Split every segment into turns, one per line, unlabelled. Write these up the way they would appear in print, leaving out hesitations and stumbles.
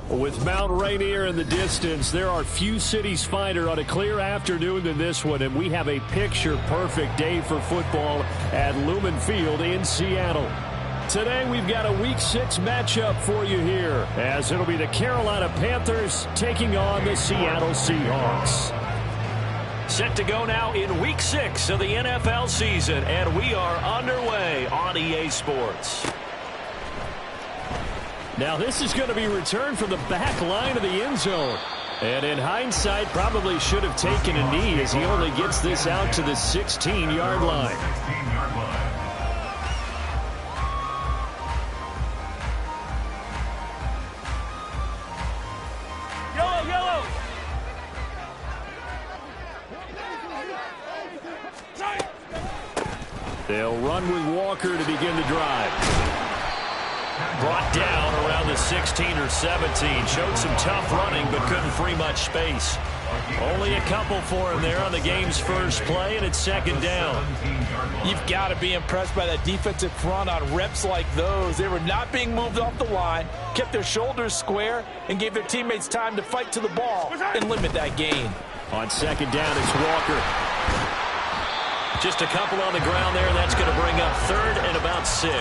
With Mount Rainier in the distance, there are few cities finer on a clear afternoon than this one, and we have a picture-perfect day for football at Lumen Field in Seattle. Today, we've got a Week 6 matchup for you here, as it'll be the Carolina Panthers taking on the Seattle Seahawks. Set to go now in Week 6 of the NFL season, and we are underway on EA Sports. Now this is going to be returned from the back line of the end zone. And in hindsight, probably should have taken a knee as he only gets this out to the 16-yard line.
Yellow, yellow.
They'll run with Walker to begin the drive. Brought down around the 16 or 17. Showed some tough running, but couldn't free much space. Only a couple for him there on the game's first play, and it's second down.
You've got to be impressed by that defensive front on reps like those. They were not being moved off the line, kept their shoulders square, and gave their teammates time to fight to the ball and limit that gain.
On second down, it's Walker. Just a couple on the ground there. That's going to bring up third and about 6.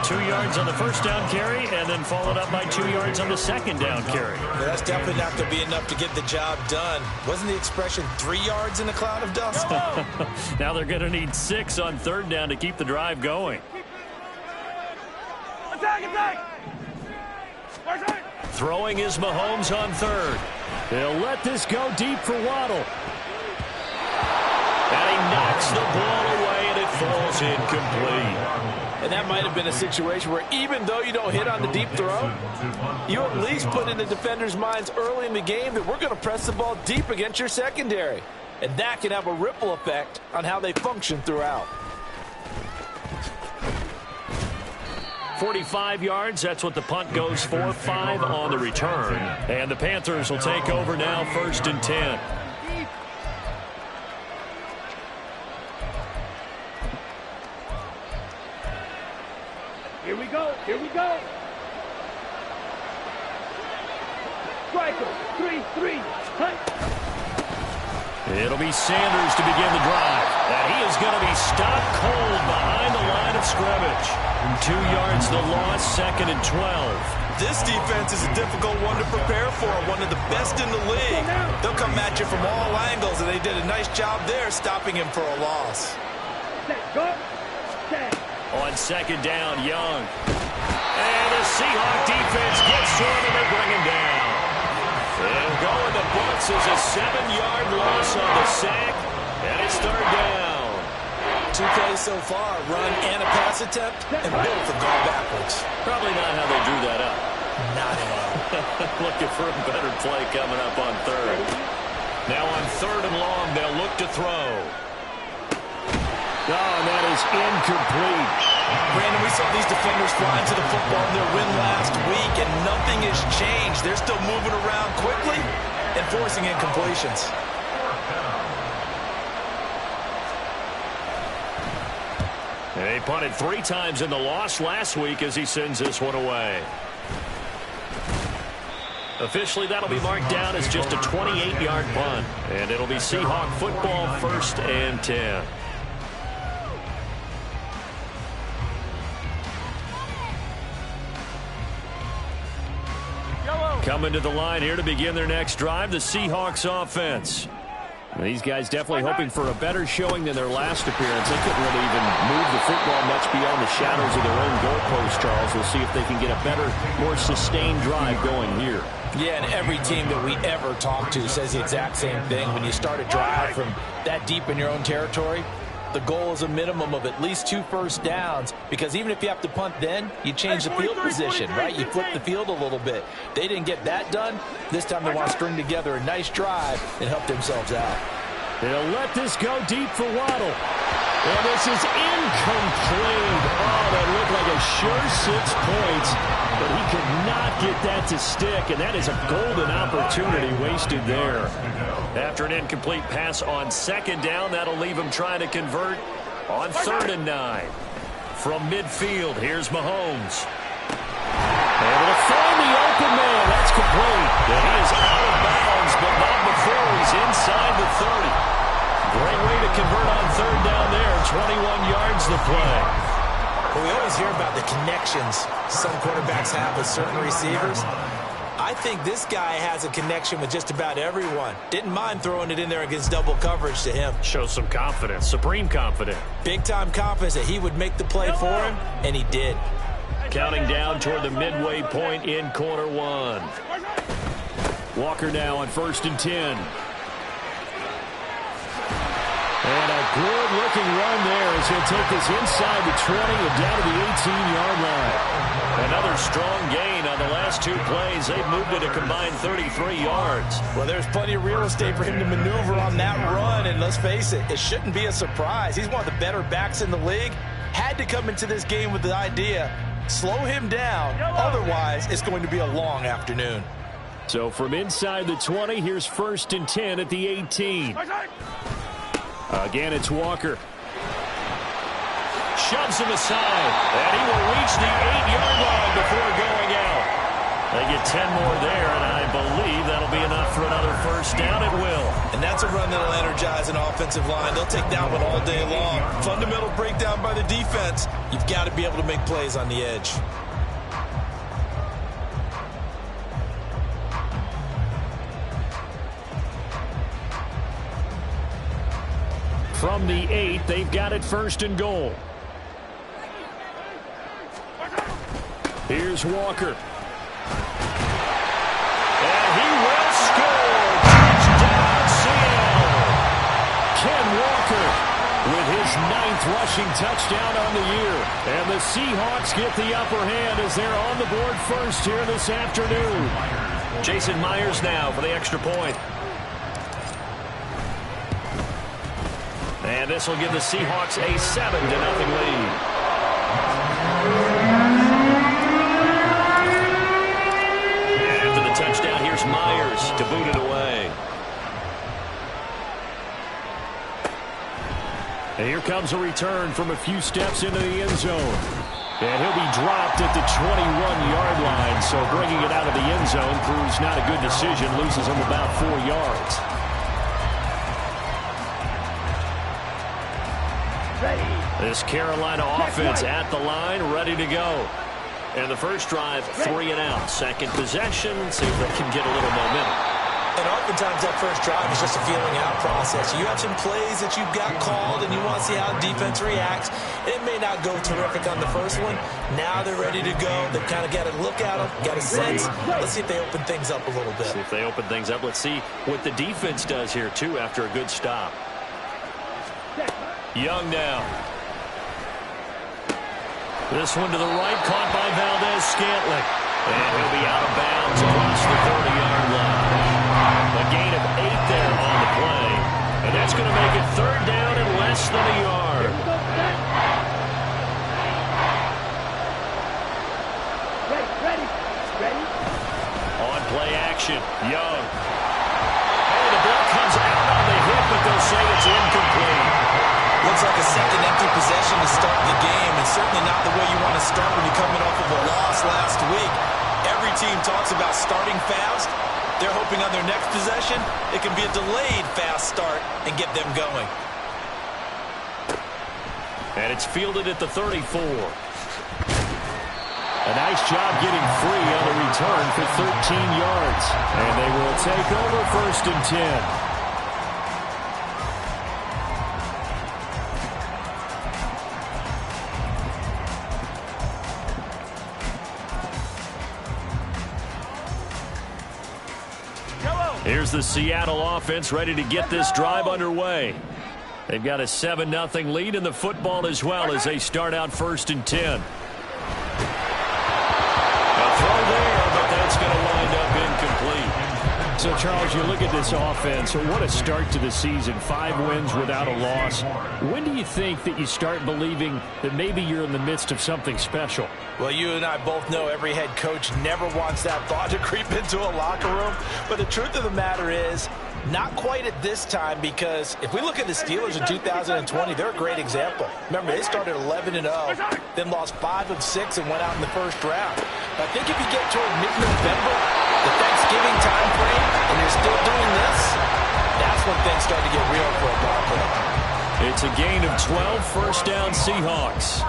2 yards on the first down carry, and then followed up by 2 yards on the second down carry.
Yeah, that's definitely not going to be enough to get the job done. Wasn't the expression 3 yards in a cloud of dust?
Now they're going to need 6 on third down to keep the drive going.
Attack, attack!
Throwing is Mahomes on third. They'll let this go deep for Waddle. And he knocks the ball away, and it falls incomplete.
And that might have been a situation where even though you don't hit on the deep throw, you at least put in the defenders' minds early in the game that we're going to press the ball deep against your secondary. And that can have a ripple effect on how they function throughout.
45 yards, that's what the punt goes for. 5 on the return. And the Panthers will take over now, 1st and 10.
Here we go. Here we go. Striker. 3-3. Hunt.
It'll be Sanders to begin the drive. And he is going to be stopped cold behind the line of scrimmage. 2 yards the loss, 2nd and 12.
This defense is a difficult one to prepare for, one of the best in the league. They'll come at you from all angles, and they did a nice job there stopping him for a loss.
Set. Go. Set.
On second down, Young. And the Seahawk defense gets to him, and they bring him down. They'll go in the books as a 7-yard loss on the sack, and it's third down.
2 plays so far, run and a pass attempt, and both have gone backwards.
Probably not how they drew that up.
Not at all.
Looking for a better play coming up on third. Now on third and long, they'll look to throw. Oh, and that is incomplete.
Brandon, we saw these defenders flying to the football in their win last week, and nothing has changed. They're still moving around quickly and forcing incompletions.
And he punted 3 times in the loss last week as he sends this one away. Officially, that'll be marked down as just a 28-yard punt. And it'll be Seahawk football, 1st and 10. Coming to the line here to begin their next drive, the Seahawks offense. These guys definitely hoping for a better showing than their last appearance. They couldn't really even move the football much beyond the shadows of their own goalpost, Charles. We'll see if they can get a better, more sustained drive going here.
Yeah, and every team that we ever talk to says the exact same thing. When you start a drive from that deep in your own territory, the goal is a minimum of at least 2 first downs, because even if you have to punt then, you change the field position, right? You flip the field a little bit. They didn't get that done. This time they want to string together a nice drive and help themselves out.
They'll let this go deep for Waddle. And this is incomplete. Oh, that looked like a sure 6 points, but he could not get that to stick, and that is a golden opportunity wasted there. After an incomplete pass on 2nd down, that'll leave him trying to convert on 3rd and 9. From midfield, here's Mahomes. Able to find the open man. That's complete. And he is out of bounds, but not before he's inside the 30. Great way to convert on 3rd down there. 21 yards the play.
Well, we always hear about the connections some quarterbacks have with certain receivers. I think this guy has a connection with just about everyone. Didn't mind throwing it in there against double coverage to him.
Shows some confidence, supreme confidence.
Big-time confidence that he would make the play for him, and he did.
Counting down toward the midway point in quarter 1. Walker now on 1st and 10. And a good-looking run there as he'll take this inside the 20 and down to the 18-yard line. Another strong gain on the last 2 plays. They've moved it a combined 33 yards.
Well, there's plenty of real estate for him to maneuver on that run, and let's face it, it shouldn't be a surprise. He's one of the better backs in the league. Had to come into this game with the idea, slow him down, otherwise it's going to be a long afternoon.
So from inside the 20, here's 1st and 10 at the 18. Again, it's Walker. Shoves him aside, and he will reach the 8-yard line before going out. They get 10 more there, and I believe that'll be enough for another 1st down. It will.
And that's a run that'll energize an offensive line. They'll take that one all day long. Fundamental breakdown by the defense. You've got to be able to make plays on the edge.
From the 8, they've got it 1st and goal. Here's Walker. And he will score. Touchdown, Seattle. Ken Walker with his 9th rushing touchdown on the year. And the Seahawks get the upper hand as they're on the board first here this afternoon. Jason Myers now for the extra point. And this will give the Seahawks a 7-0 lead. After the touchdown, here's Myers to boot it away. And here comes a return from a few steps into the end zone. And he'll be dropped at the 21-yard line. So bringing it out of the end zone proves not a good decision. Loses him about 4 yards. This Carolina offense at the line, ready to go. And the first drive, 3 and out. Second possession, see if they can get a little momentum.
And oftentimes that first drive is just a feeling out process. You have some plays that you've got called and you want to see how the defense reacts. It may not go terrific on the first one. Now they're ready to go. They've kind of got a look at them, got a sense. Let's see if they open things up a little bit.
See if they open things up. Let's see what the defense does here, too, after a good stop. Young now. This one to the right, caught by Valdez-Scantling. And he'll be out of bounds across the 30-yard line. A gain of 8 there on the play. And that's going to make it third down and less than a yard.
Ready.
On play action, Young. Oh, the ball comes out on the hit, but they'll say it's incomplete.
Looks like a second empty possession to start the game, and certainly not the way you want to start when you're coming off of a loss last week. Every team talks about starting fast. They're hoping on their next possession, it can be a delayed fast start and get them going.
And it's fielded at the 34. A nice job getting free on the return for 13 yards. And they will take over first and 10. Here's the Seattle offense ready to get this drive underway. They've got a 7-0 lead in the football as well as they start out first and 10. A throw there, but that's going to wind up incomplete. So, Charles, you look at this offense, what a start to the season. 5 wins without a loss. When do you think that you start believing that maybe you're in the midst of something special?
Well, you and I both know every head coach never wants that thought to creep into a locker room. But the truth of the matter is, not quite at this time, because if we look at the Steelers in 2020, they're a great example. Remember, they started 11-0, then lost 5 of 6 and went out in the first round. But I think if you get toward mid-November, the Thanksgiving time frame, and you're still doing this, that's when things start to get real for a ball club.
It's a gain of 12, first down Seahawks.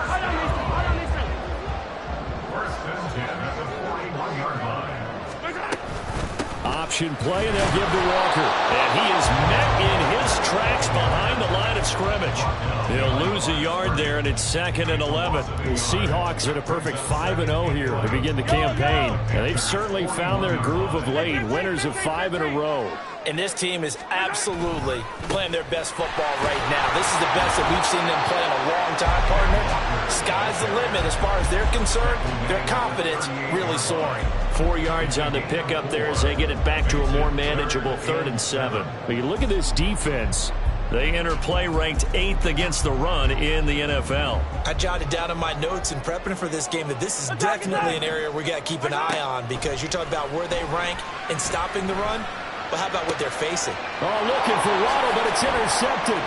Option play, and they'll give to Walker. And he is met in his tracks behind the line of scrimmage. He'll lose a yard there, and it's 2nd and 11. The Seahawks at a perfect 5-0 here to begin the campaign. And they've certainly found their groove of late, winners of 5 in a row.
And this team is absolutely playing their best football right now. This is the best that we've seen them play in a long time, partner. Sky's the limit as far as they're concerned. Their confidence really soaring.
4 yards on the pickup there as they get it back to a more manageable 3rd and 7. But you look at this defense. They enter play ranked 8th against the run in the NFL.
I jotted down in my notes in prepping for this game that this is definitely an area we got to keep an eye on, because you're talking about where they rank in stopping the run. But how about what they're facing?
Oh, looking for Waddle, but it's intercepted.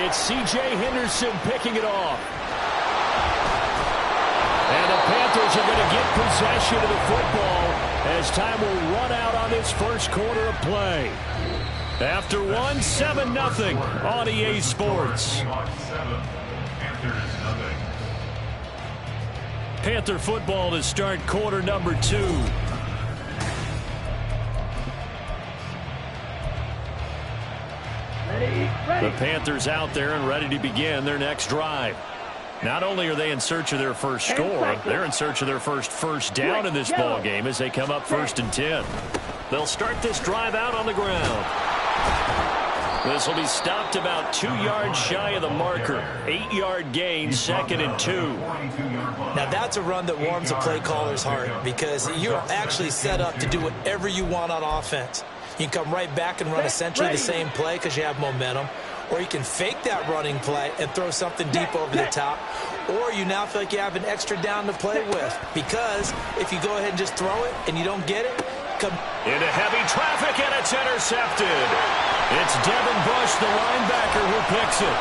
It's C.J. Henderson picking it off. And the Panthers are going to get possession of the football as time will run out on this first quarter of play. After 7-0 on EA Sports. Panther football to start quarter number 2. The Panthers out there and ready to begin their next drive. Not only are they in search of their first score, they're in search of their first down in this ball game as they come up 1st and 10. They'll start this drive out on the ground. This will be stopped about 2 yards shy of the marker. 8-yard gain, 2nd and 2.
Now that's a run that warms a play caller's heart, because you're actually set up to do whatever you want on offense. You can come right back and run essentially the same play because you have momentum. Or you can fake that running play and throw something deep over the top. Or you now feel like you have an extra down to play with. Because if you go ahead and just throw it and you don't get it, come
into heavy traffic, and it's intercepted. It's Devin Bush, the linebacker, who picks it.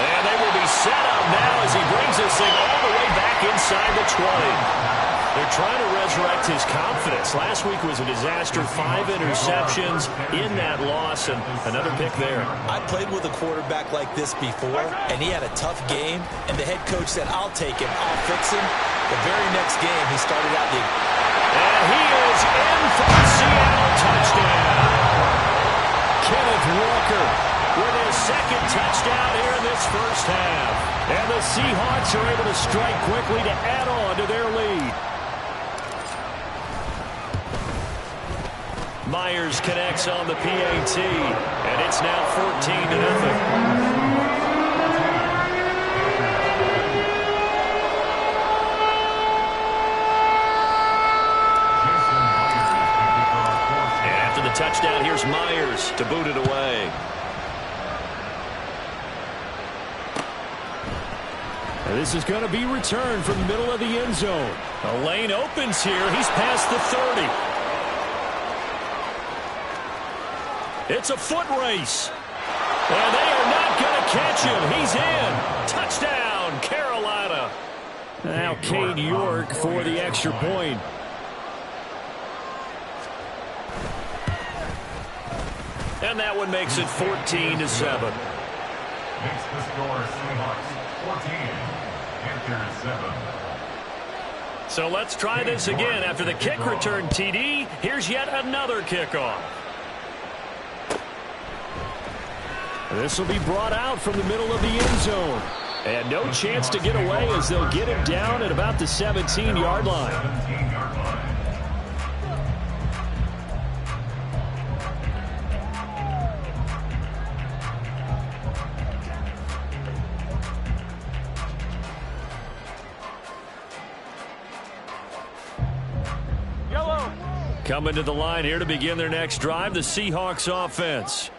And they will be set up now as he brings this thing all the way back inside the 20. They're trying to resurrect his confidence. Last week was a disaster. 5 interceptions in that loss, and another pick there.
I played with a quarterback like this before, and he had a tough game, and the head coach said, I'll take him, I'll fix him. The very next game, he started out the...
And he is in for the Seattle touchdown. Kenneth Walker with his 2nd touchdown here in this first half. And the Seahawks are able to strike quickly to add on to their lead. Myers connects on the PAT, and it's now 14-0. touchdown, here's Myers to boot it away. And this is going to be returned from the middle of the end zone. A lane opens here. He's past the 30. It's a foot race. And they are not going to catch him. He's in. Touchdown, Carolina. Now Cade York for the extra point. And that one makes it 14-7.
Makes the score Seahawks 14, Panthers 7.
So let's try this again. After the kick return TD, here's yet another kickoff. This will be brought out from the middle of the end zone. And no chance to get away as they'll get him down at about the 17-yard line. Coming to the line here to begin their next drive, the Seahawks offense.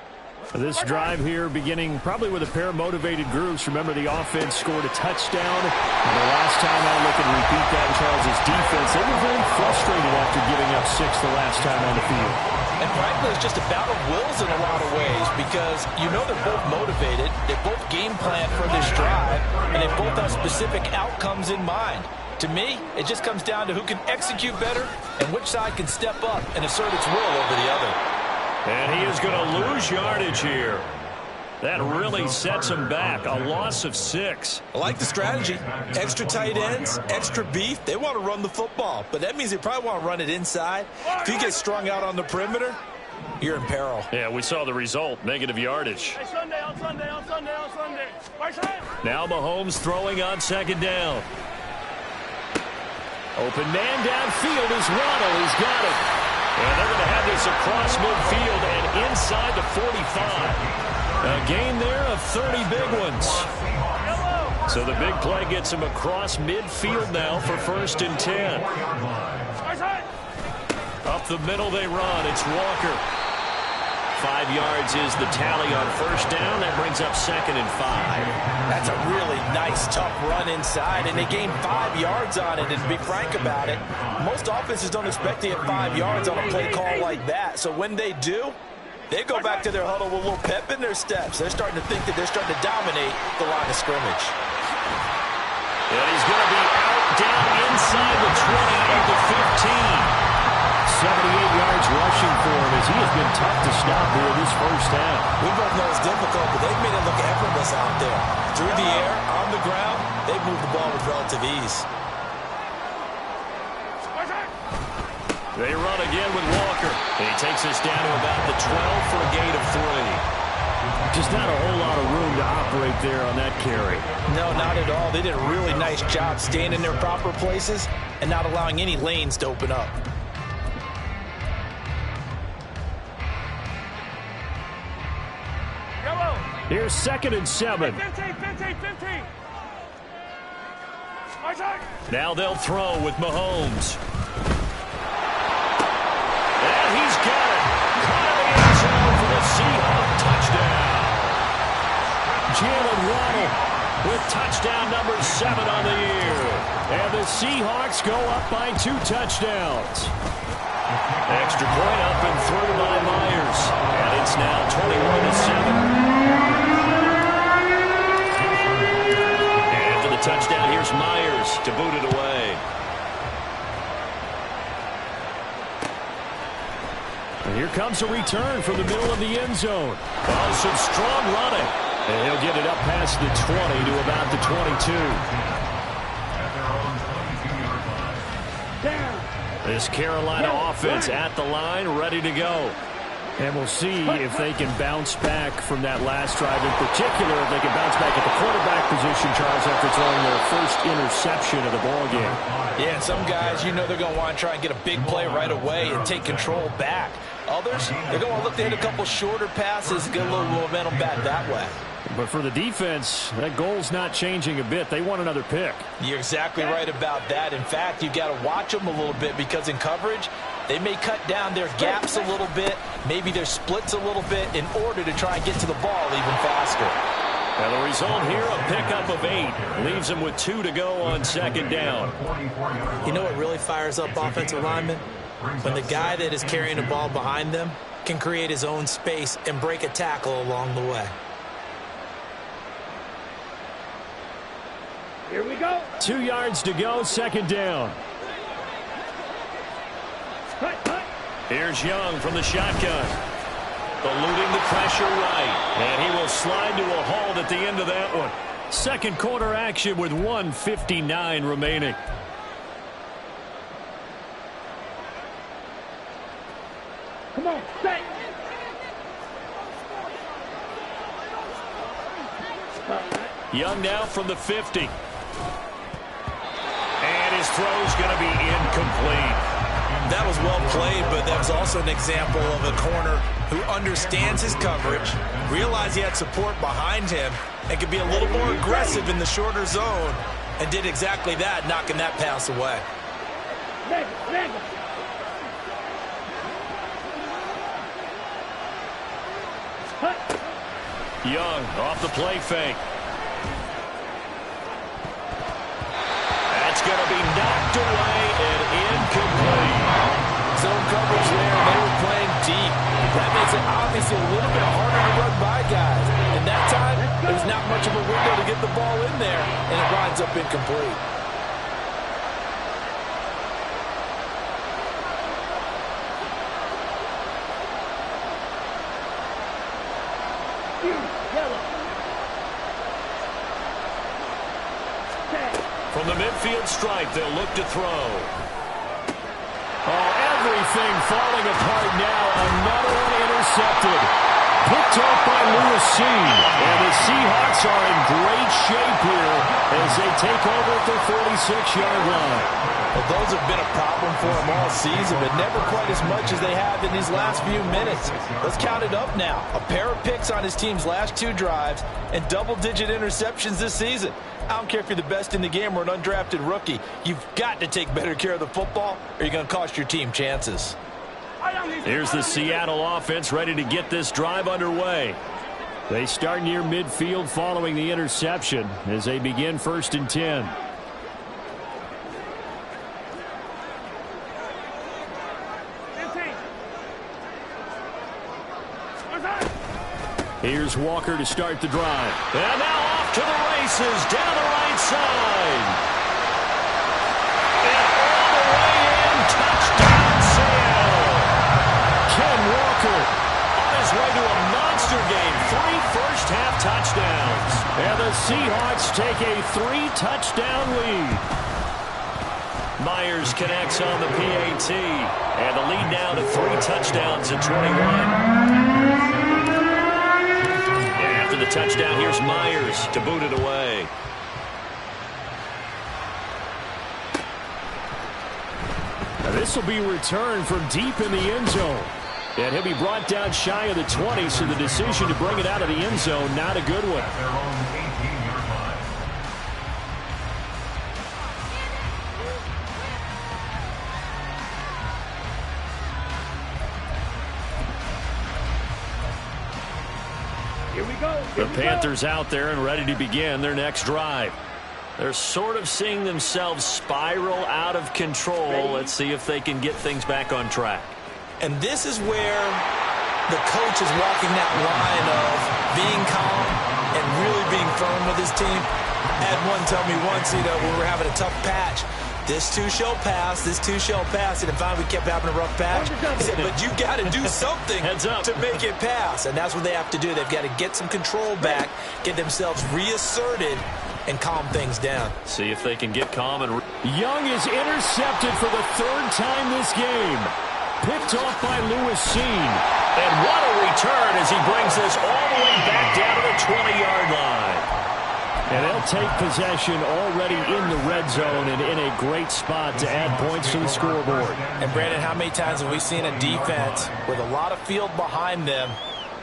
This drive here beginning probably with a pair of motivated groups. Remember, the offense scored a touchdown. And the last time I look and repeat that in Charles' defense, they were very frustrated after giving up 6 the last time on the field.
And frankly, it's just a battle of wills in a lot of ways because you know they're both motivated. They both game plan for this drive, and they both have specific outcomes in mind. To me, it just comes down to who can execute better and which side can step up and assert its will over the other.
And he is going to lose yardage here. That really sets him back. A loss of 6.
I like the strategy. Extra tight ends, extra beef. They want to run the football, but that means they probably want to run it inside. If you get strung out on the perimeter, you're in peril.
Yeah, we saw the result. Negative yardage. Now Mahomes throwing on second down. Open man downfield is Waddle. He's got it. And they're going to have this across midfield and inside the 45. A gain there of 30 big ones. So the big play gets him across midfield now for 1st and 10. Up the middle they run. It's Walker. 5 yards is the tally on 1st down. That brings up 2nd and 5.
That's a really nice, tough run inside, and they gained 5 yards on it. And to be frank about it, most offenses don't expect to get 5 yards on a play call like that. So when they do, they go back to their huddle with a little pep in their steps. They're starting to think that they're starting to dominate the line of scrimmage.
And he's going to be out down inside the 20 at the 15. 78 yards rushing for him as he has been tough to stop here this first half.
We both know it's difficult, but they've made it look effortless out there. Through the air, on the ground, they've moved the ball with relative ease.
They run again with Walker. And he takes us down to about the 12 for a gain of 3. Just not a whole lot of room to operate there on that carry.
No, not at all. They did a really nice job staying in their proper places and not allowing any lanes to open up.
Here's 2nd and 7.
15.
Now they'll throw with Mahomes. And he's got it. Caught in the end zone for the Seahawks touchdown. Jalen Waddle with touchdown number 7 on the year. And the Seahawks go up by 2 touchdowns. Extra point up and through by Myers. And it's now 21-7. After the touchdown, here's Myers to boot it away. And here comes a return from the middle of the end zone. Oh, some strong running. And he'll get it up past the 20 to about the 22. This Carolina offense at the line, ready to go. And we'll see if they can bounce back from that last drive. In particular, if they can bounce back at the quarterback position, Charles, after throwing their first interception of the ballgame.
Yeah, some guys, you know they're going to want to try and get a big play right away and take control back. Others, they're going to look to hit a couple shorter passes and get a little momentum back that way.
But for the defense, that goal's not changing a bit. They want another pick.
You're exactly right about that. In fact, you've got to watch them a little bit because in coverage, they may cut down their gaps a little bit, maybe their splits a little bit in order to try and get to the ball even faster.
And the result here, a pickup of 8. Leaves them with 2 to go on second down.
You know what really fires up offensive linemen? When the guy that is carrying the ball behind them can create his own space and break a tackle along the way.
Here we go.
2 yards to go, second down.
Cut, cut.
Here's Young from the shotgun. Eluding the pressure right. And he will slide to a halt at the end of that one. Second quarter action with 1:59 remaining.
Come on, set.
Young now from the 50. And his throw's going to be incomplete.
That was well played, but that was also an example of a corner who understands his coverage, realized he had support behind him, and could be a little more aggressive in the shorter zone, and did exactly that, knocking that pass away.
Young off the play fake. That's going to be knocked away and incomplete.
Zone coverage there, they were playing deep. That makes it obviously a little bit harder to run by guys. And that time, there's not much of a window to get the ball in there, and it winds up incomplete.
From the midfield stripe, they'll look to throw. Oh, everything falling apart now. Another one intercepted. Picked off by Lewis C. And the Seahawks are in great shape here as they take over at the 46-yard line.
Well, those have been a problem for them all season, but never quite as much as they have in these last few minutes. Let's count it up now. A pair of picks on his team's last 2 drives and double-digit interceptions this season. I don't care if you're the best in the game or an undrafted rookie. You've got to take better care of the football or you're going to cost your team chances.
Here's the Seattle offense ready to get this drive underway. They start near midfield following the interception as they begin 1st and 10. Here's Walker to start the drive. And now off to the races down the right side. And all the way in, touchdown Seattle. Ken Walker on his way to a monster game. 3 first-half touchdowns. And the Seahawks take a 3-touchdown lead. Myers connects on the PAT. And the lead now to 3 touchdowns at 21. After the touchdown, here's Myers to boot it away. Now this will be returned from deep in the end zone. And he'll be brought down shy of the 20, so the decision to bring it out of the end zone, not a good one. The Panthers out there and ready to begin their next drive. They're sort of seeing themselves spiral out of control. Let's see if they can get things back on track.
And this is where the coach is walking that line of being calm and really being firm with his team. I had one tell me once, when we were having a tough patch, this too shall pass, this too shall pass. And finally we kept having a rough patch. He said, but you got to do something to make it pass. And that's what they have to do. They've got to get some control back, get themselves reasserted, and calm things down.
See if they can get calm. And Young is intercepted for the 3rd time this game. Picked off by Lewis C. And what a return as he brings this all the way back down to the 20-yard line. And they'll take possession already in the red zone and in a great spot to add points to the scoreboard.
And Brandon, how many times have we seen a defense with a lot of field behind them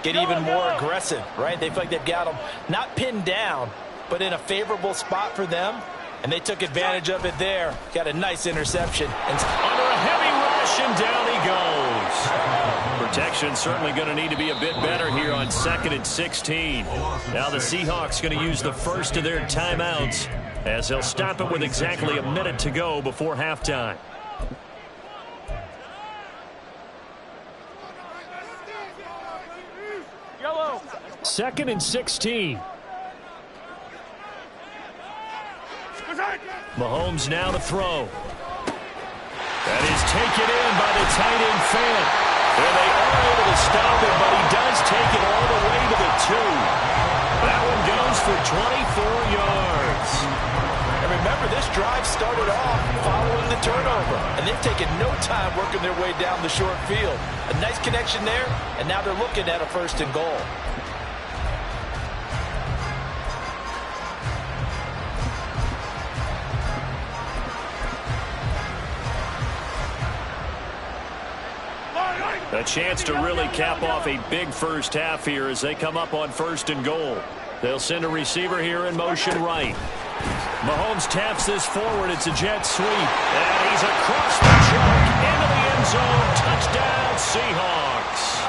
get even more aggressive, right? They feel like they've got them not pinned down, but in a favorable spot for them, and they took advantage of it there. Got a nice interception. And
under a heavy rush, and down he goes. Protection certainly going to need to be a bit better here on 2nd and 16. Now the Seahawks going to use the first of their timeouts as they'll stop it with exactly a minute to go before halftime.
Yellow.
2nd and 16. Mahomes now to throw. That is taken in by the tight end Fant. And they are able to stop it, but he does take it all the way to the 2. That one goes for 24 yards.
And remember, this drive started off following the turnover, and they've taken no time working their way down the short field. A nice connection there, and now they're looking at a 1st and goal.
A chance to really cap off a big first half here as they come up on 1st and goal. They'll send a receiver here in motion right. Mahomes taps this forward. It's a jet sweep. And he's across the track into the end zone. Touchdown, Seahawks.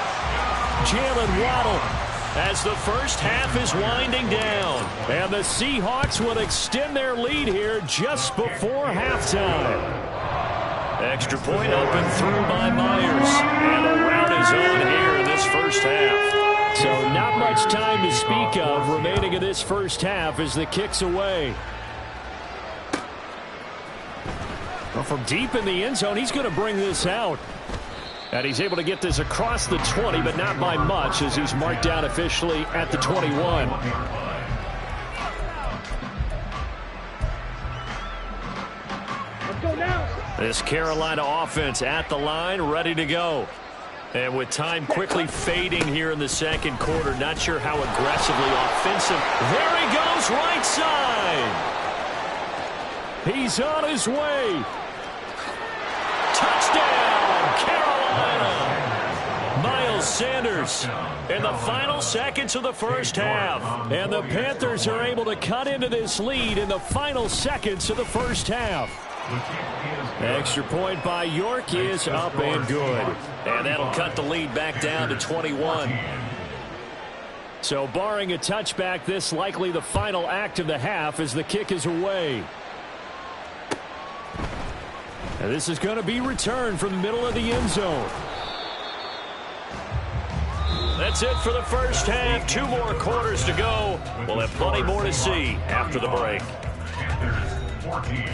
Jalen Waddle as the first half is winding down. And the Seahawks will extend their lead here just before halftime. Extra point up and through by Myers. And a rout is on here in this first half. So not much time to speak of remaining in this first half as the kick's away. Well, from deep in the end zone, he's going to bring this out. And he's able to get this across the 20, but not by much as he's marked down officially at the 21.
Let's go now.
This Carolina offense at the line, ready to go. And with time quickly fading here in the second quarter, not sure how aggressively offensive. There he goes, right side. He's on his way. Touchdown, Carolina. Miles Sanders in the final seconds of the first half. And the Panthers are able to cut into this lead in the final seconds of the first half. Extra point by York is up and good. And that'll cut the lead back down to 21. So barring a touchback, this likely the final act of the half as the kick is away. And this is going to be returned from the middle of the end zone. That's it for the first half. 2 more quarters to go. We'll have plenty more to see after the break.
Panthers 14.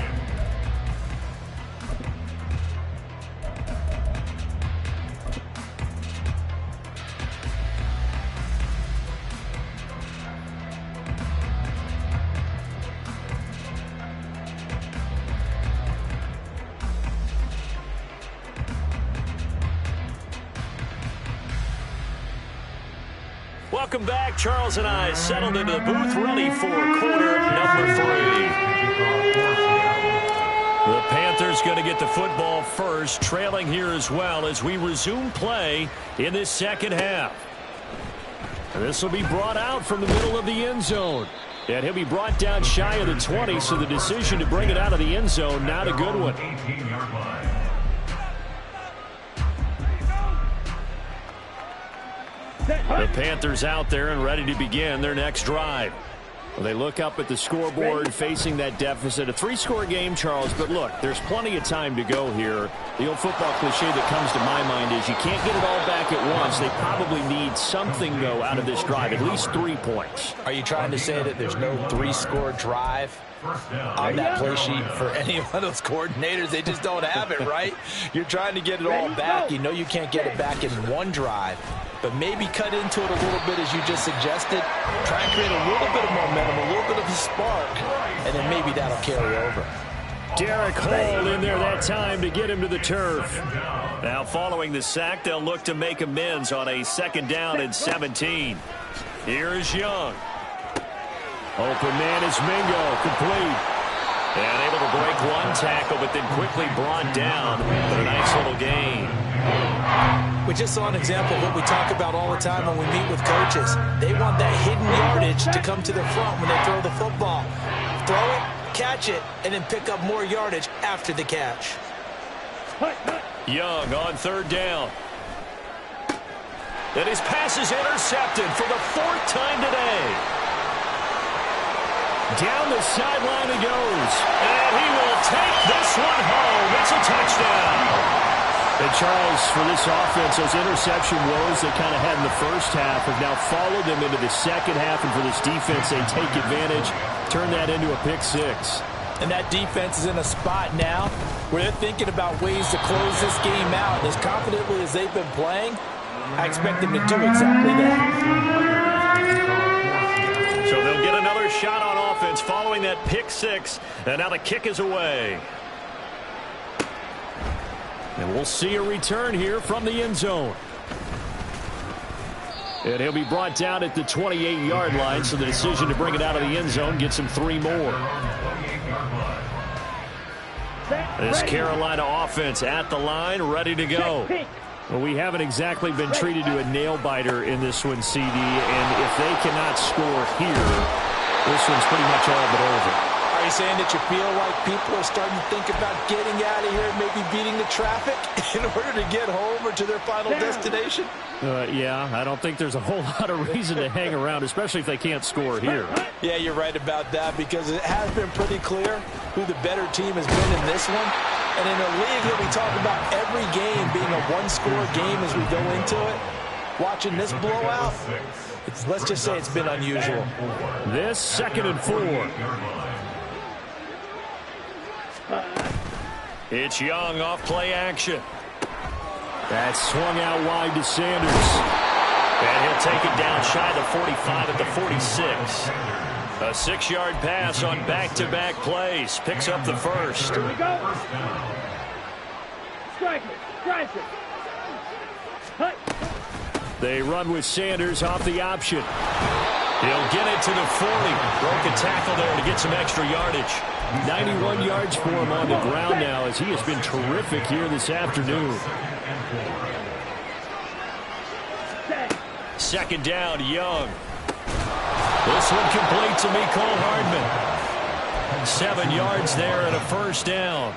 Welcome back. Charles and I settled into the booth, ready for quarter number 3. The Panthers going to get the football first, trailing here as well as we resume play in this second half. And this will be brought out from the middle of the end zone. And he'll be brought down shy of the 20, so the decision to bring it out of the end zone, not a good one.
18-yard line.
The Panthers out there and ready to begin their next drive. Well, they look up at the scoreboard facing that deficit. A 3-score game, Charles, but look, there's plenty of time to go here. The old football cliche that comes to my mind is you can't get it all back at once. They probably need something, though, out of this drive, at least 3 points.
Are you trying to say that there's no 3-score drive on that play sheet for any one of those coordinators? They just don't have it, right? You're trying to get it all back. You know you can't get it back in one drive. But maybe cut into it a little bit as you just suggested. Try and create a little bit of momentum, a little bit of a spark, and then maybe that'll carry over.
Derek Hall in there that time to get him to the turf. Now following the sack, they'll look to make amends on a 2nd down and 17. Here is Young. Open man is Mingo, complete. And able to break one tackle, but then quickly brought down for a nice little gain.
We just saw an example of what we talk about all the time when we meet with coaches. They want that hidden yardage to come to the front when they throw the football. Throw it, catch it, and then pick up more yardage after the catch.
Young on third down. And his pass is intercepted for the 4th time today. Down the sideline he goes. And he will take this one home. It's a touchdown. And Charles, for this offense, those interception woes they kind of had in the first half have now followed them into the second half. And for this defense, they take advantage, turn that into a pick 6.
And that defense is in a spot now where they're thinking about ways to close this game out. As confidently as they've been playing, I expect them to do exactly that.
So they'll get another shot on offense following that pick 6. And now the kick is away. And we'll see a return here from the end zone. And he'll be brought down at the 28-yard line, so the decision to bring it out of the end zone gets him 3 more. This Carolina offense at the line, ready to go. Well, we haven't exactly been treated to a nail-biter in this one, CD, and if they cannot score here, this one's pretty much all but over.
Are you saying that you feel like people are starting to think about getting out of here and maybe beating the traffic in order to get home or to their final destination?
Yeah, I don't think there's a whole lot of reason to hang around, especially if they can't score here.
Yeah, you're right about that because it has been pretty clear who the better team has been in this one. And in a league that we talk about every game being a one-score game as we go into it, watching this blowout, let's just say it's been unusual.
This 2nd and 4. It's Young off play action. That's swung out wide to Sanders. And he'll take it down shy of the 45 at the 46. A 6-yard pass on back-to-back plays. Picks up the first.
Here we go. Strike it. Strike it. Hut.
They run with Sanders off the option. He'll get it to the 40. Broke a tackle there to get some extra yardage. 91 yards for him on the ground now as he has been terrific here this afternoon. 2nd down, Young. This one complete to Mecole Hardman. 7 yards there and a 1st down.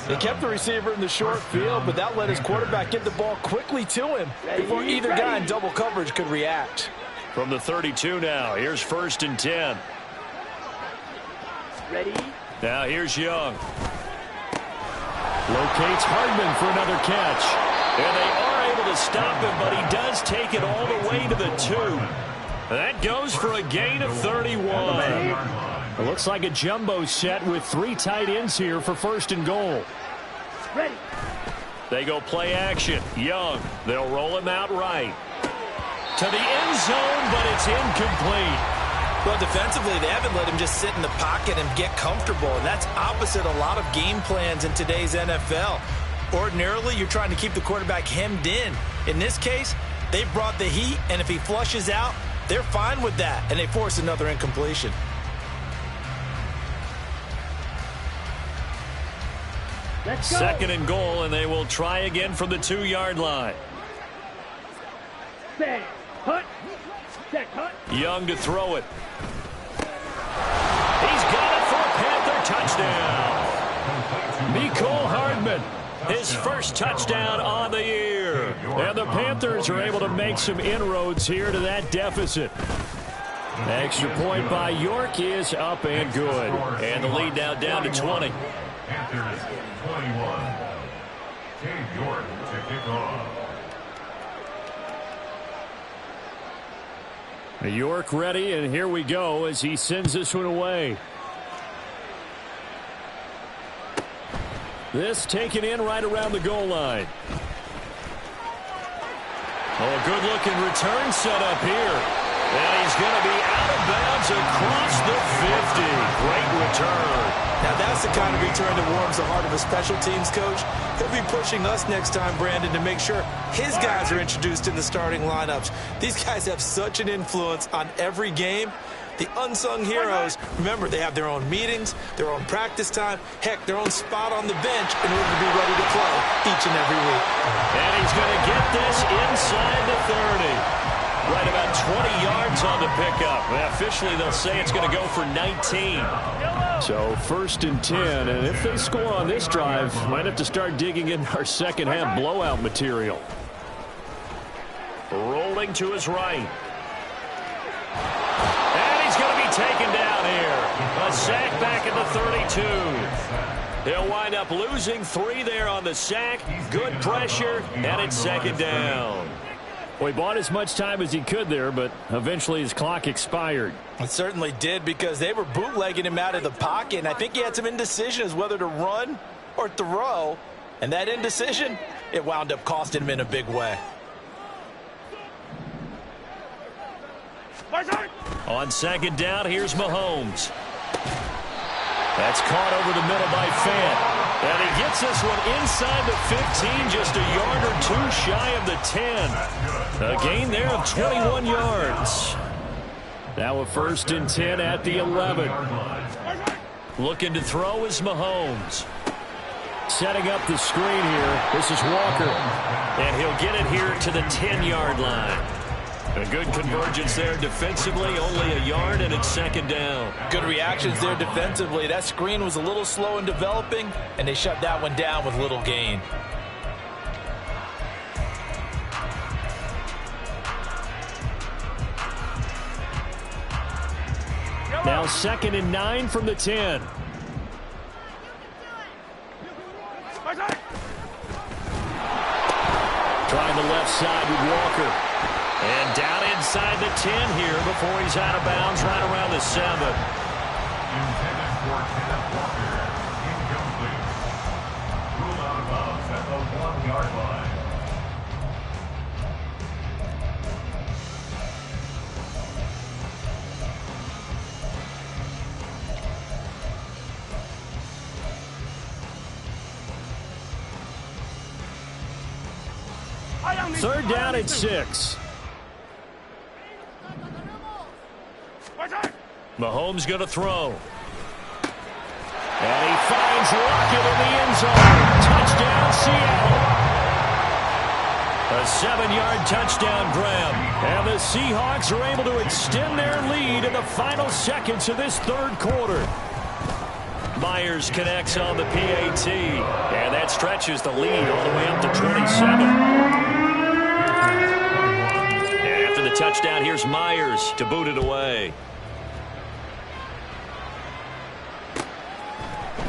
They kept the receiver in the short field, but that let his quarterback get the ball quickly to him before either guy in double coverage could react.
From the 32 now, here's 1st and 10.
Ready?
Now here's Young. Locates Hardman for another catch. And they are able to stop him, but he does take it all the way to the 2. That goes for a gain of 31. It looks like a jumbo set with 3 tight ends here for 1st and goal.
Ready.
They go play action. Young. They'll roll him out right. To the end zone, but it's incomplete.
Well, defensively, they haven't let him just sit in the pocket and get comfortable, and that's opposite a lot of game plans in today's NFL. Ordinarily, you're trying to keep the quarterback hemmed in. In this case, they brought the heat, and if he flushes out, they're fine with that, and they force another incompletion.
Let's go.
2nd and goal, and they will try again from the 2-yard line.
Set. Hut. Check. Hut.
Young to throw it. He's got it for a Panther touchdown. Mecole Hardman, his 1st touchdown on the year. And the Panthers are able to make some inroads here to that deficit. Extra point by York is up and good. And the lead now down to 20.
Panthers 21. Dave York to kick off.
York ready, and here we go as he sends this one away. This taken in right around the goal line. Oh, a good-looking return set up here. And he's going to be out of bounds across the 50. Great return.
Now, that's the kind of return that warms the heart of a special teams coach. He'll be pushing us next time, Brandon, to make sure his guys are introduced in the starting lineups. These guys have such an influence on every game. The unsung heroes, remember, they have their own meetings, their own practice time, heck, their own spot on the bench in order to be ready to play each each and every week.
And he's going to get this inside the 30. Right about 20 yards on the pickup. Well, officially, they'll say it's going to go for 19. So 1st and 10, and if they score on this drive, might have to start digging in our second half blowout material. Rolling to his right. And he's going to be taken down here. A sack back at the 32. They'll wind up losing 3 there on the sack. Good pressure, and it's 2nd down. Well, he bought as much time as he could there, but eventually his clock expired.
It certainly did, because they were bootlegging him out of the pocket, and I think he had some indecision as whether to run or throw. And that indecision, it wound up costing him in a big way.
On 2nd down, here's Mahomes. That's caught over the middle by Fant. And he gets this one inside the 15, just a yard or 2 shy of the 10. A gain there of 21 yards. Now a 1st and 10 at the 11. Looking to throw is Mahomes. Setting up the screen here. This is Walker. And he'll get it here to the 10-yard line. A good convergence there defensively, only a yard, and it's 2nd down.
Good reactions there defensively. That screen was a little slow in developing, and they shut that one down with little gain.
Now 2nd and 9 from the 10. Trying the left side with Walker. And down inside the 10 here before he's out of bounds, right around the 7.
Intended for Kenneth Walker. Incomplete. Ruled out of bounds at the 1-yard line.
Third down at 6. Mahomes going to throw. And he finds Lockett in the end zone. Touchdown, Seattle. A 7-yard touchdown grab. And the Seahawks are able to extend their lead in the final seconds of this 3rd quarter. Myers connects on the PAT. And that stretches the lead all the way up to 27. And after the touchdown, here's Myers to boot it away.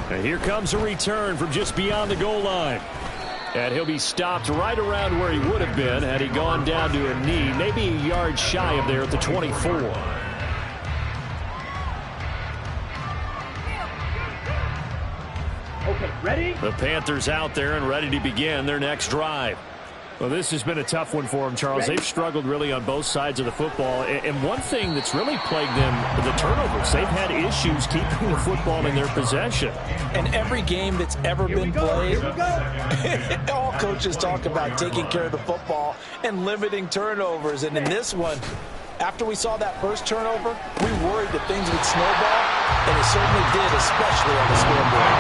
And here comes a return from just beyond the goal line. And he'll be stopped right around where he would have been had he gone down to a knee, maybe a yard shy of there at the 24.
Okay, ready?
The Panthers out there and ready to begin their next drive. Well, this has been a tough one for them, Charles. They've struggled really on both sides of the football. And one thing that's really plagued them, the turnovers. They've had issues keeping the football in their possession.
And every game that's ever been played, all coaches talk about taking care of the football and limiting turnovers. And in this one, after we saw that first turnover, we worried that things would snowball, and it certainly did, especially on the scoreboard.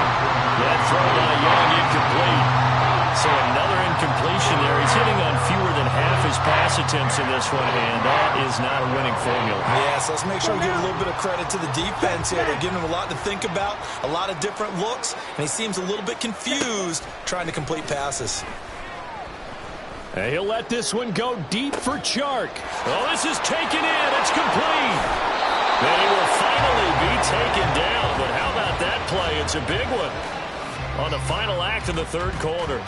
That throw by Young incomplete. So another incompletion there. He's hitting on fewer than half his pass attempts in this one, and that is not a winning formula.
Yes, let's make sure we give a little bit of credit to the defense here. They're giving him a lot to think about, a lot of different looks, and he seems a little bit confused trying to complete passes.
And he'll let this one go deep for Chark. Oh, this is taken in. It's complete. And he will finally be taken down. But how about that play? It's a big one on the final act of the 3rd quarter.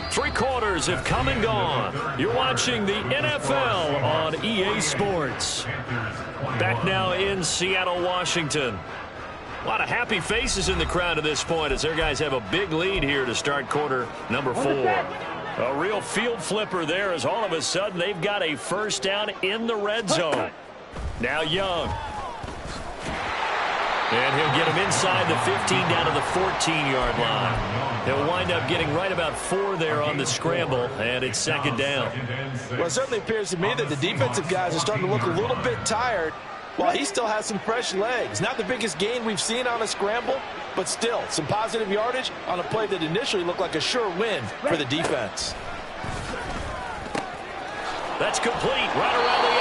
Three quarters have come and gone. You're watching the NFL on EA Sports. Back now in Seattle, Washington. A lot of happy faces in the crowd at this point as their guys have a big lead here to start quarter number 4. A real field flipper there as all of a sudden they've got a first down in the red zone. Now Young. And he'll get him inside the 15 down to the 14-yard line. He'll wind up getting right about 4 there on the scramble, and it's 2nd down.
Well, it certainly appears to me that the defensive guys are starting to look a little bit tired.
Well, he still has some fresh legs. Not the biggest gain we've seen on a scramble, but still some positive yardage on a play that initially looked like a sure win for the defense.
That's complete right around the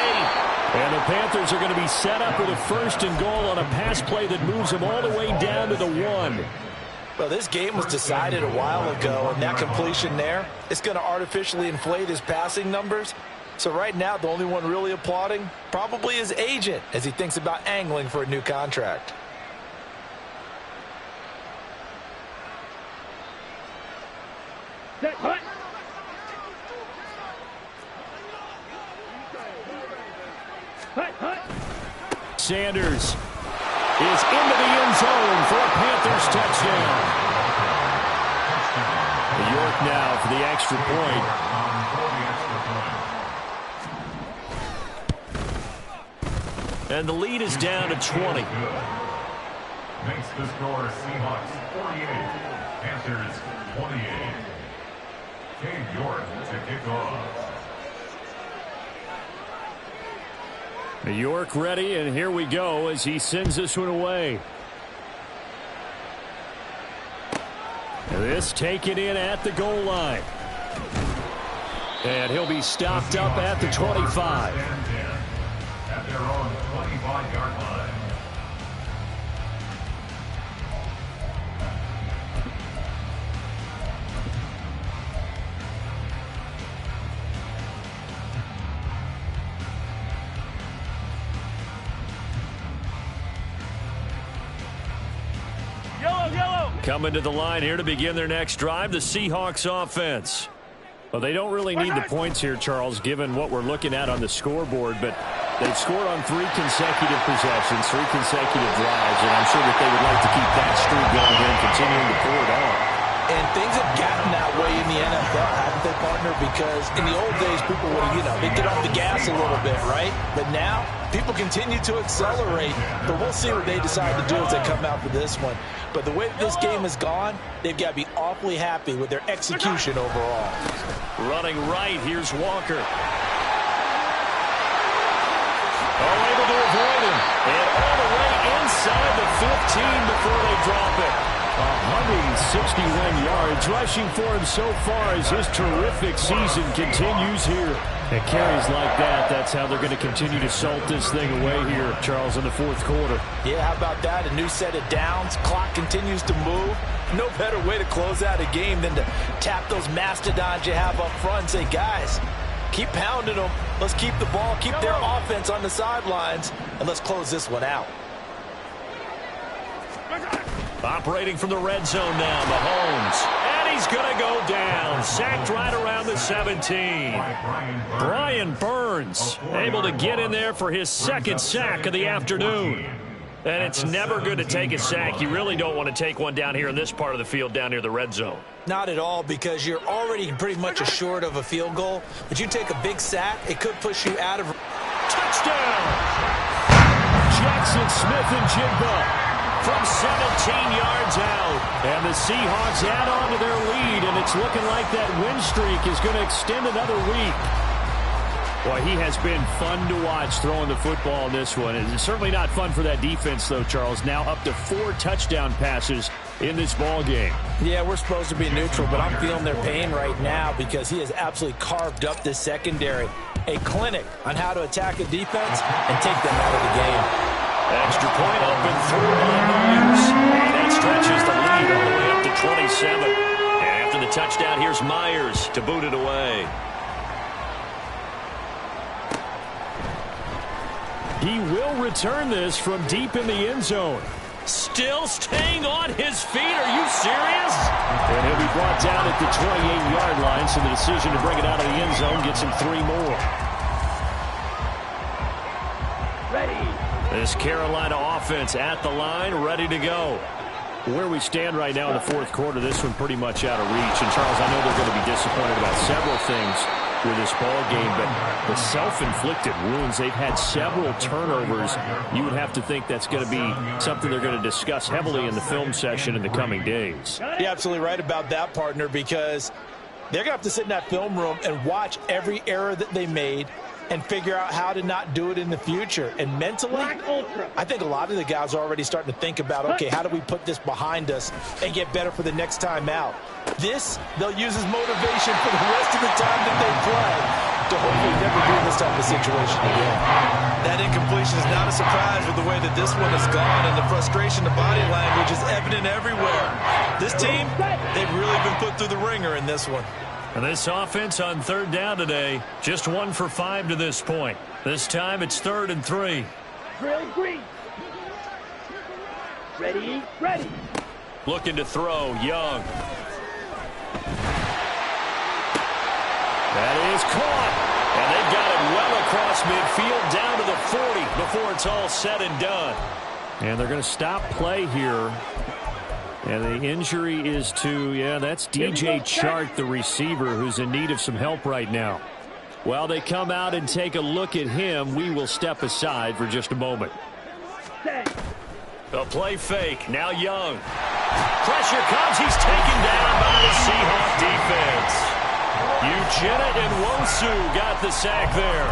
8. And the Panthers are going to be set up with a 1st and goal on a pass play that moves them all the way down to the 1.
Well, this game was decided a while ago, and that completion there is going to artificially inflate his passing numbers. So right now, the only one really applauding probably his agent as he thinks about angling for a new contract.
Set, hut. Hut, hut.
Sanders is into the end zone for a Panthers touchdown. York now for the extra point. And the lead is down to 20.
Makes the score Seahawks 48, Panthers 28. Cade York to kick off.
York ready, and here we go as he sends this one away. And this taken in at the goal line. And he'll be stopped up at the 25.
At their own 25-yard line.
Coming to the line here to begin their next drive, the Seahawks offense. Well, they don't really need the points here, Charles, given what we're looking at on the scoreboard, but they've scored on 3 consecutive possessions, 3 consecutive drives, and I'm sure that they would like to keep that streak going here and continuing to pour it on.
And things have gotten that way in the NFL, haven't they, partner? Because in the old days, people would, they'd get off the gas a little bit, right? But now, people continue to accelerate, but we'll see what they decide to do as they come out for this one. But the way this game has gone, they've got to be awfully happy with their execution overall.
Running right, here's Walker. All able to avoid him. And all the way inside the 15 before they drop it. 161 yards rushing for him so far as his terrific season continues here. And carries like that, that's how they're going to continue to salt this thing away here, Charles, in the 4th quarter.
Yeah, how about that? A new set of downs. Clock continues to move. No better way to close out a game than to tap those mastodons you have up front and say, guys, keep pounding them. Let's keep the ball, keep their offense on the sidelines, and let's close this one out.
Operating from the red zone now, Mahomes. And he's going to go down. Sacked right around the 17. Brian Burns able to get in there for his 2nd sack of the afternoon. And it's never good to take a sack. You really don't want to take one down here in this part of the field down near the red zone.
Not at all, because you're already pretty much assured of a field goal. But you take a big sack, it could push you out of...
Touchdown! Jackson Smith and Jigba from 17 yards out. And the Seahawks add on to their lead, and it's looking like that win streak is going to extend another week. Boy, he has been fun to watch throwing the football in this one. It's certainly not fun for that defense, though, Charles. Now up to 4 touchdown passes in this ball game.
Yeah, we're supposed to be neutral, but I'm feeling their pain right now because he has absolutely carved up this secondary. A clinic on how to attack a defense and take them out of the game.
Extra point up and through Myers. And that stretches the lead all the way up to 27. And after the touchdown, here's Myers to boot it away. He will return this from deep in the end zone. Still staying on his feet. Are you serious? And he'll be brought down at the 28-yard line, so the decision to bring it out of the end zone gets him 3 more.
Ready.
This Carolina offense at the line, ready to go. Where we stand right now in the 4th quarter, this one pretty much out of reach. And, Charles, I know they're going to be disappointed about several things with this ball game, but the self-inflicted wounds, they've had several turnovers. You would have to think that's going to be something they're going to discuss heavily in the film session in the coming days.
You're absolutely right about that, partner, because they're going to have to sit in that film room and watch every error that they made,
and figure out how to not do it in the future. And mentally, I think a lot of the guys are already starting to think about, okay, how do we put this behind us and get better for the next time out? This, they'll use as motivation for the rest of the time that they play to hopefully never be in this type of situation again. That incompletion is not a surprise with the way that this one has gone, and the frustration, the body language is evident everywhere. This team, they've really been put through the ringer in this one.
And this offense on third down today, just 1 for 5 to this point. This time it's 3rd and 3.
Drill green. Ready, ready.
Looking to throw, Young. That is caught. And they've got it well across midfield down to the 40 before it's all said and done. And they're going to stop play here. And the injury is to, that's DJ Chark, the receiver, who's in need of some help right now. While they come out and take a look at him, we will step aside for just a moment. A play fake. Now Young. Pressure comes. He's taken down by the Seahawk defense. Ugetta and Wosu got the sack there.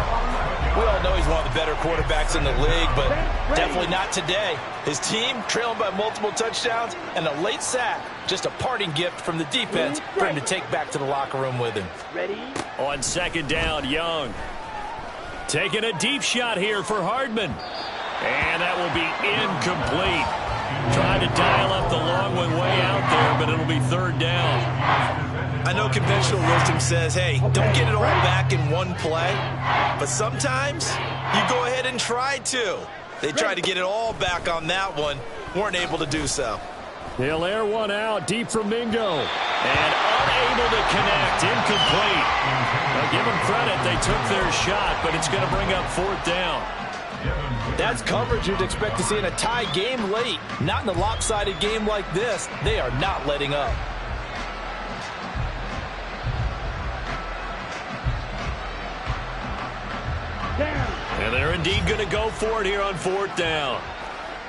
We all know he's one of the better quarterbacks in the league, but definitely not today. His team trailing by multiple touchdowns and a late sack. Just a parting gift from the defense for him to take back to the locker room with him.
Ready?
On 2nd down, Young. Taking a deep shot here for Hardman. And that will be incomplete. Trying to dial up the long one way out there, but it'll be 3rd down.
I know conventional wisdom says, hey, don't get it all back in one play. But sometimes you go ahead and try to. They tried to get it all back on that one. Weren't able to do so.
They'll air one out deep from Mingo. And unable to connect. Incomplete. Now give them credit. They took their shot, but it's going to bring up 4th down.
That's coverage you'd expect to see in a tie game late. Not in a lopsided game like this. They are not letting up.
And they're indeed going to go for it here on 4th down.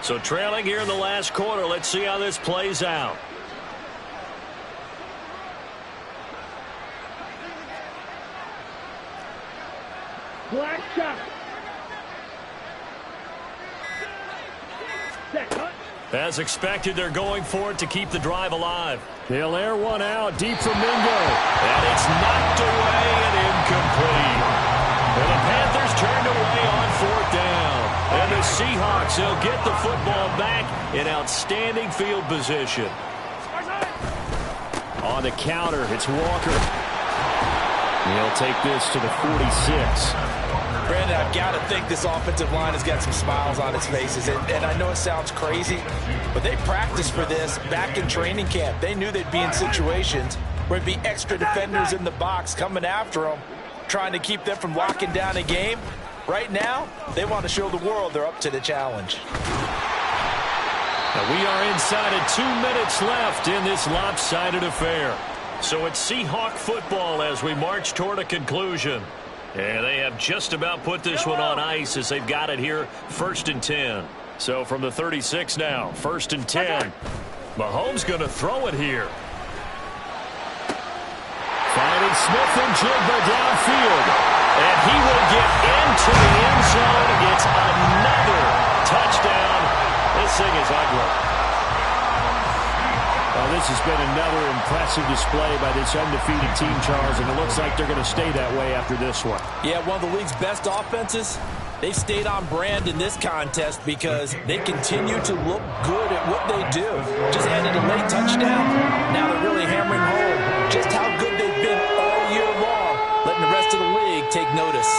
So trailing here in the last quarter. Let's see how this plays out.
Black shot.
As expected, they're going for it to keep the drive alive. They'll air one out deep from Mingo. And it's knocked away and incomplete. And the Panthers turned away on 4th down. And the Seahawks, they'll get the football back in outstanding field position. On the counter, it's Walker. He'll take this to the 46.
Brandon, I've got to think this offensive line has got some smiles on its faces. And I know it sounds crazy, but they practiced for this back in training camp. They knew they'd be in situations where it'd be extra defenders in the box coming after them, trying to keep them from locking down a game. Right now, they want to show the world they're up to the challenge.
Now we are inside of 2 minutes left in this lopsided affair. So it's Seahawk football as we march toward a conclusion. And they have just about put this one on ice as they've got it here, 1st and 10. So from the 36 now, 1st and 10. Mahomes going to throw it here. Finding Smith-Njigba downfield. And he will get into the end zone. It's another touchdown. This thing is ugly. This has been another impressive display by this undefeated team, Charles, and it looks like they're going to stay that way after this one.
Yeah, one of the league's best offenses. They've stayed on brand in this contest because they continue to look good at what they do. Just added a late touchdown. Now they're really hammering home just how good they've been all year long, letting the rest of the league take notice.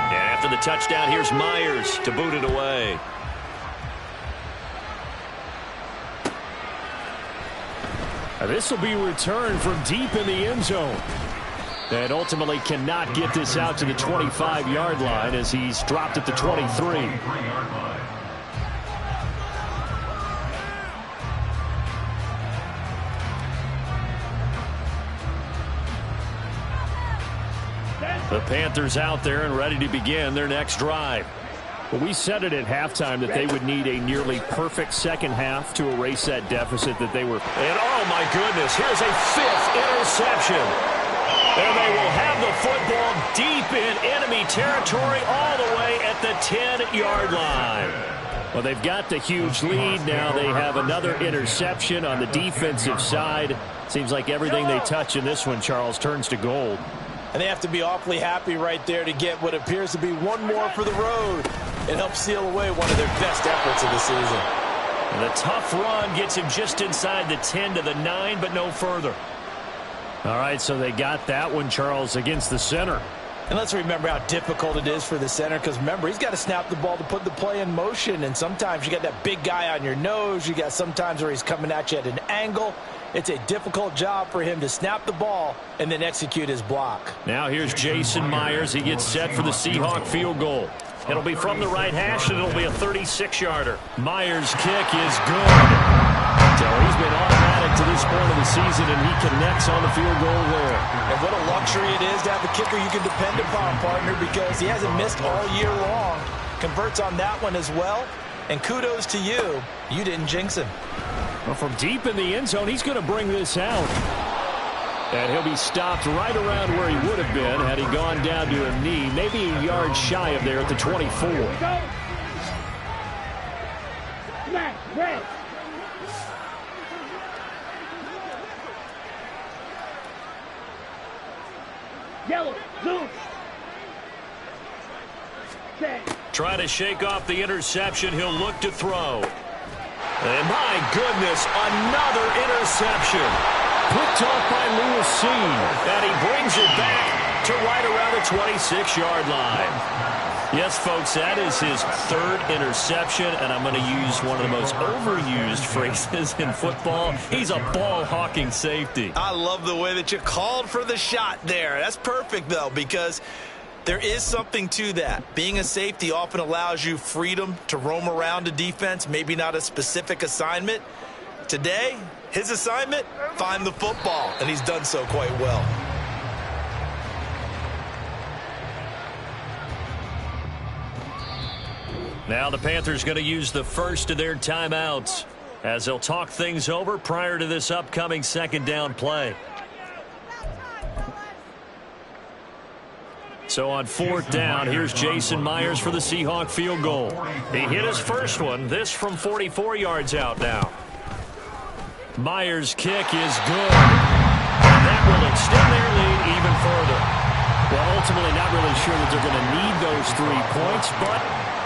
And after the touchdown, here's Myers to boot it away. This will be returned from deep in the end zone. And ultimately cannot get this out to the 25-yard line as he's dropped at the 23. The Panthers out there and ready to begin their next drive. Well, we said it at halftime that they would need a nearly perfect second half to erase that deficit that they were. And oh my goodness, here's a 5th interception. And they will have the football deep in enemy territory all the way at the 10-yard line. Well, they've got the huge lead. Now they have another interception on the defensive side. Seems like everything they touch in this one, Charles, turns to gold.
And they have to be awfully happy right there to get what appears to be one more for the road. It helps seal away one of their best efforts of the season.
And the tough run gets him just inside the 10 to the 9, but no further. All right, so they got that one, Charles, against the center.
And let's remember how difficult it is for the center, because remember, he's got to snap the ball to put the play in motion, and sometimes you got that big guy on your nose. You got sometimes where he's coming at you at an angle. It's a difficult job for him to snap the ball and then execute his block.
Now here's Jason Myers. He gets set for the Seahawk field goal. It'll be from the right hash, and it'll be a 36-yarder. Myers' kick is good. So he's been automatic to this point of the season, and he connects on the field goal there.
And what a luxury it is to have a kicker you can depend upon, partner, because he hasn't missed all year long. Converts on that one as well. And kudos to you. You didn't jinx him.
Well, from deep in the end zone, he's going to bring this out. And he'll be stopped right around where he would have been had he gone down to a knee, maybe a yard shy of there at the 24.
Smash, red. Yellow, blue.
Trying to shake off the interception. He'll look to throw. And my goodness, another interception. Picked off by Lewis Seen. And he brings it back to right around the 26-yard line. Yes, folks, that is his third interception, and I'm going to use one of the most overused phrases in football. He's a ball-hawking safety.
I love the way that you called for the shot there. That's perfect, though, because there is something to that. Being a safety often allows you freedom to roam around a defense, maybe not a specific assignment. Today, his assignment, find the football, and he's done so quite well.
Now the Panthers going to use the first of their timeouts as they'll talk things over prior to this upcoming second down play. So on fourth down, here's Jason Myers for the Seahawk field goal. He hit his first one, this from 44 yards out now. Myers' kick is good. That will extend their lead even further. Well, ultimately not really sure that they're going to need those 3 points, but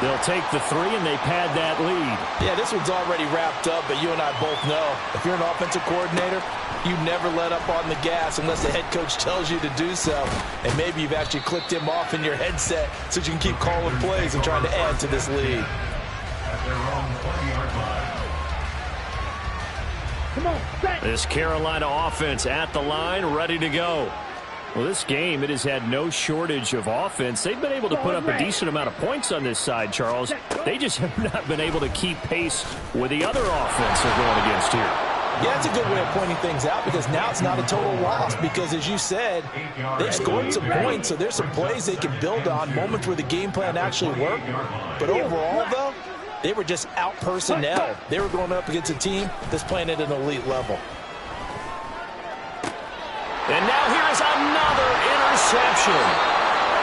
they'll take the 3 and they pad that lead.
Yeah, this one's already wrapped up, but you and I both know if you're an offensive coordinator, you never let up on the gas unless the head coach tells you to do so. And maybe you've actually clicked him off in your headset so you can keep calling plays and trying to add to this lead.
Come on, set.
This Carolina offense at the line, ready to go. Well, this game, it has had no shortage of offense. They've been able to put up a decent amount of points on this side, Charles. They just have not been able to keep pace with the other offense they're going against here.
Yeah, that's a good way of pointing things out because now it's not a total loss because, as you said, they've scored some points, so there's some plays they can build on, moments where the game plan actually worked. But overall, though, they were just out-personnel. They were going up against a team that's playing at an elite level.
And now here is another interception.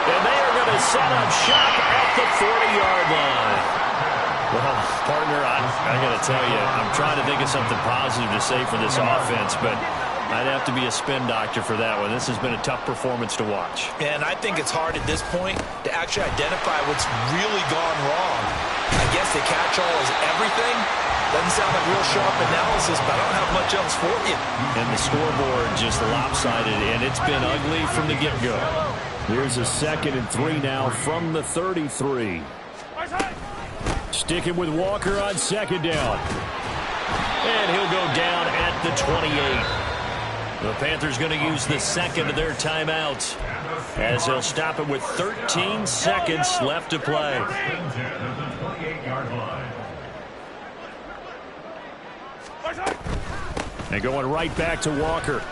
And they are going to set up shop at the 40-yard line. Well, partner, I got to tell you, I'm trying to think of something positive to say for this offense, but I'd have to be a spin doctor for that one. This has been a tough performance to watch.
And I think it's hard at this point to actually identify what's really gone wrong. I guess the catch-all is everything. Doesn't sound like real sharp analysis, but I don't have much else for you.
And the scoreboard just lopsided, and it's been ugly from the get-go. Here's a 2nd and 3 now from the 33. Sticking with Walker on 2nd down. And he'll go down at the 28. The Panthers going to use the second of their timeouts as they'll stop it with 13 seconds left to play. And going right back to Walker.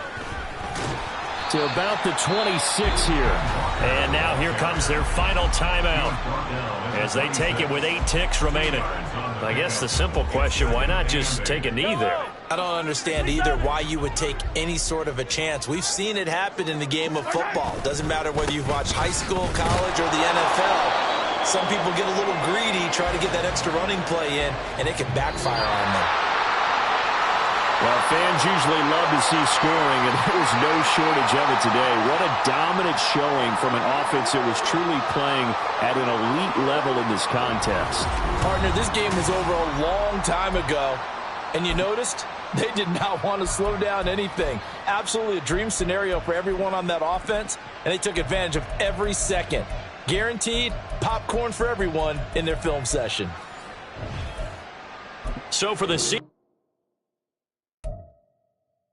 To about the 26 here. And now here comes their final timeout as they take it with 8 ticks remaining. I guess the simple question, why not just take a knee there?
I don't understand either why you would take any sort of a chance. We've seen it happen in the game of football. Doesn't matter whether you've watched high school, college, or the NFL. Some people get a little greedy, try to get that extra running play in, and it can backfire on them.
Well, fans usually love to see scoring, and there was no shortage of it today. What a dominant showing from an offense that was truly playing at an elite level in this contest.
Partner, this game was over a long time ago, and you noticed they did not want to slow down anything. Absolutely a dream scenario for everyone on that offense, and they took advantage of every second. Guaranteed popcorn for everyone in their film session.
So for the